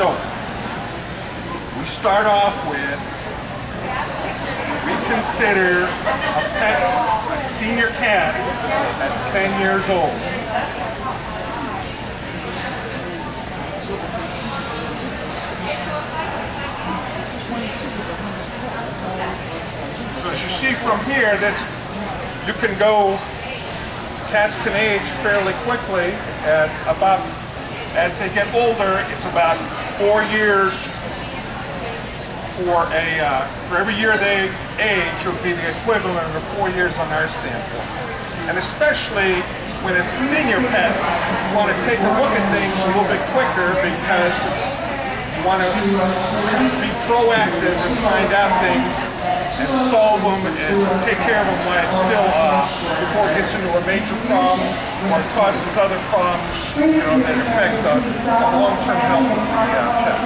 So we start off with, we consider a pet a senior cat at 10 years old. So as you see from here, that you can go, cats can age fairly quickly at about, as they get older, it's about 4 years for every year they age would be the equivalent of 4 years on our standpoint. And especially when it's a senior pet, you want to take a look at things a little bit quicker because you want to be proactive and find out things and solve them and take care of them while it's still, before it gets into a major problem or causes other problems, that affect the long-term health of the pet.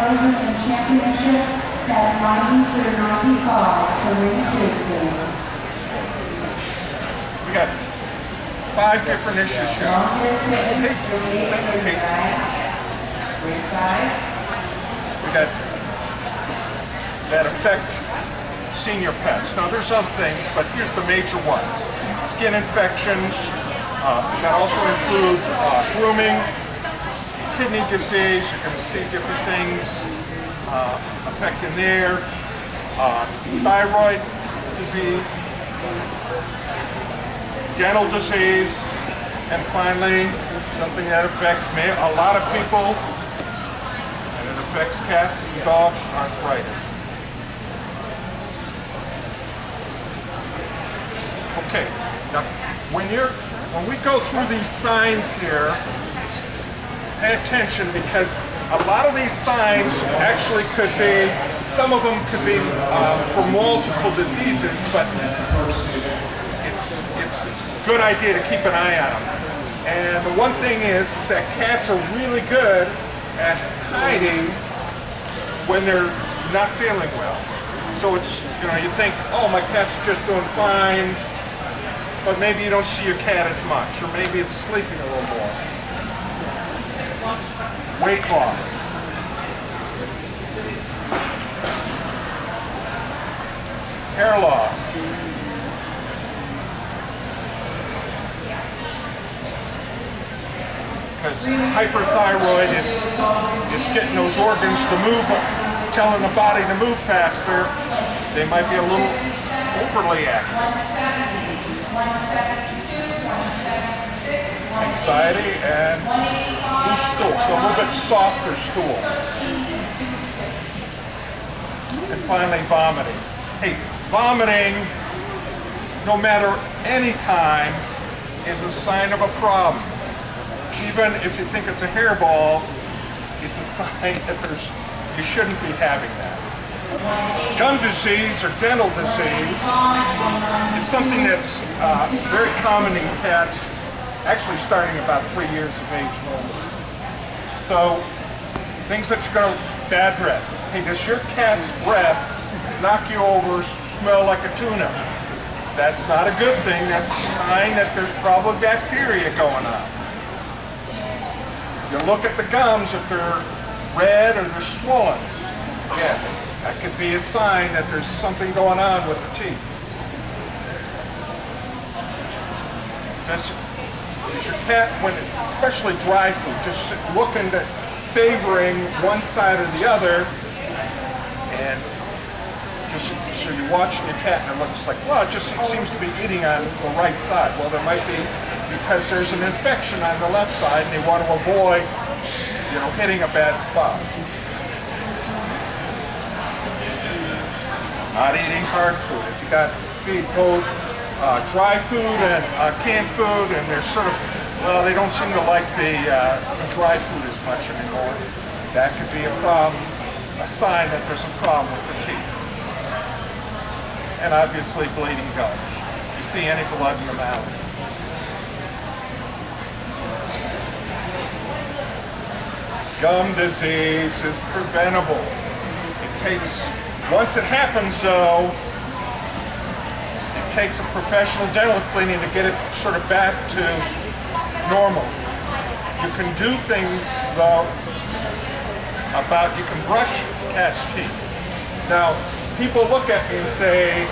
We got 5 different issues here. Thanks, Casey. We got that affect senior pets. Now there's other things, but here's the major ones. Skin infections, that also includes grooming, kidney disease. You're going to see different things affecting there, thyroid disease, dental disease, and finally something that affects a lot of people, and it affects cats and dogs, arthritis. Okay, now when we go through these signs here, pay attention because a lot of these signs actually could be, some of them could be for multiple diseases, but it's a good idea to keep an eye on them. And the one thing is that cats are really good at hiding when they're not feeling well. So it's, you think, oh, my cat's just doing fine, but maybe you don't see your cat as much, or maybe it's sleeping a little more. Weight loss. Hair loss. Because hyperthyroid, it's getting those organs to move, telling the body to move faster. They might be a little overly active. Anxiety and loose stool, so a little bit softer stool. And finally, vomiting. Hey, vomiting, no matter any time, is a sign of a problem. Even if you think it's a hairball, it's a sign that you shouldn't be having that. Gum disease or dental disease is something that's very common in cats, actually starting about 3 years of age normally. So, things that you're going to, bad breath. Hey, does your cat's breath knock you over, smell like a tuna? That's not a good thing. That's a sign that there's probably bacteria going on. You look at the gums, if they're red or they're swollen. Yeah, that could be a sign that there's something going on with the teeth. Is your cat, especially dry food, just looking to favoring one side or the other, and just so you're watching your cat and it looks like, well, it just seems to be eating on the right side. Well, there might be because there's an infection on the left side and they want to avoid, hitting a bad spot. Not eating hard food. If you feed both dry food and canned food, and they're sort of, well, they don't seem to like the dry food as much anymore. That could be a problem, a sign that there's a problem with the teeth. And obviously bleeding gums. You see any blood in the mouth. Gum disease is preventable. It takes, once it happens though, it takes a professional dental cleaning to get it sort of back to normal. You can do things though about you can brush cat's teeth. Now, people look at me and say,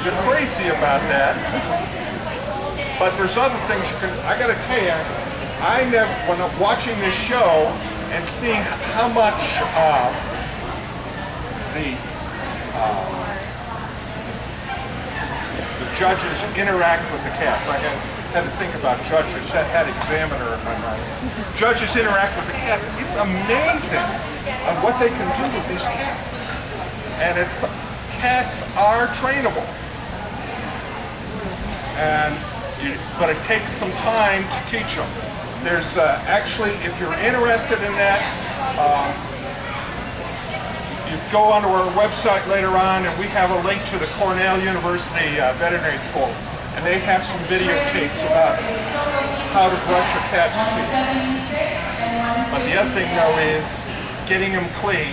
you're crazy about that. But there's other things you can, I gotta tell you, when I'm watching this show and seeing how much the judges interact with the cats. I had to think about judges, had examiner in my mind. Judges interact with the cats. It's amazing what they can do with these cats. And cats are trainable. But it takes some time to teach them. There's actually, if you're interested in that, you go onto our website later on, and we have a link to the Cornell University Veterinary School, and they have some videotapes about how to brush a cat's teeth. But the other thing, though, is getting them clean.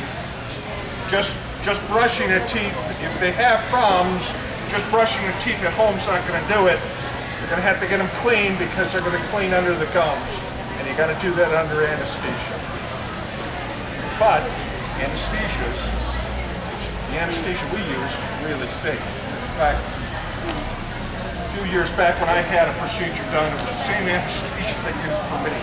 Just brushing their teeth, if they have problems, just brushing their teeth at home is not going to do it. You're going to have to get them clean because they're going to clean under the gums, and you got to do that under anesthesia. But the anesthesia we use is really safe. In fact, a few years back when I had a procedure done, it was the same anesthesia they used for me.